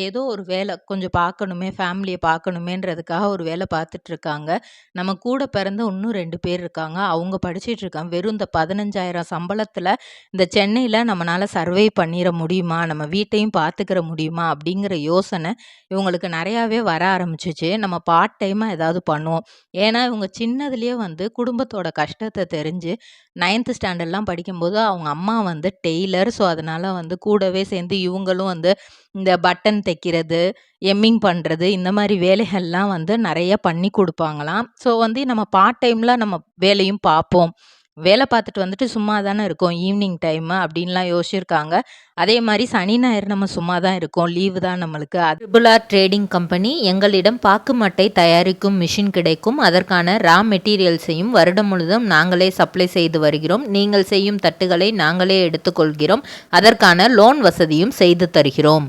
ஏதோ ஒரு வேலை கொஞ்சம் பார்க்கணுமே, ஃபேமிலிய பார்க்கணுமேன்றதுக்காக ஒரு வேலை பார்த்துட்ருக்காங்க. நம்ம கூட பிறந்த இன்னும் 2 பேர் இருக்காங்க. அவங்க படிச்சுட்டு இருக்காங்க. வெறும் இந்த 15,000 சம்பளத்தில இந்த சென்னையில நம்மனால சர்வை பண்ணிற முடியுமா? நம்ம வீட்டையும் பார்த்துக்கிற முடியுமா? அப்படிங்கிற யோசனை இவங்களுக்கு நெறையாவே வர ஆரம்பிச்சுச்சு. நம்ம பார்ட் டைமா ஏதாவது பண்ணுவோம். ஏன்னா, இவங்க சின்னதிலேயே குடும்பத்தோட கஷ்டத்த தெரிஞ்சு 9த் ஸ்டாண்டர்ட்லாம் படிக்கும்போது அவங்க அம்மா டெய்லர். ஸோ, அதனால கூடவே சேர்ந்து இவங்களும் இந்த பட்டன் தைக்கிறது, எம்மிங் பண்றது, இந்த மாரி வேலைகள்லாம் நெறைய பண்ணி குடுப்பாங்களாம். ஸோ நம்ம பார்ட் டைம்ல நம்ம வேலையும் பார்ப்போம். வேலை பார்த்துட்டு சும்மா தானே இருக்கோம். ஈவினிங் டைமு அப்டின்லாம் யோசிச்சிருக்காங்க. அதே மாரி சனி, ஞாயிறு நம்ம சும்மா தான் இருக்கோம். லீவு தான் நம்மளுக்கு. ட்ரிபிள் ஆர் ட்ரேடிங் கம்பெனி எங்களிடம் பாக்கு மட்டை தயாரிக்கும் மிஷின் கிடைக்கும். அதற்கான ரா மெட்டீரியல்ஸையும் வருடம் முழுதும் நாங்களே சப்ளை செய்து வருகிறோம். நீங்கள் செய்யும் தட்டுகளை நாங்களே எடுத்துக்கொள்கிறோம். அதற்கான லோன் வசதியும் செய்து தருகிறோம்.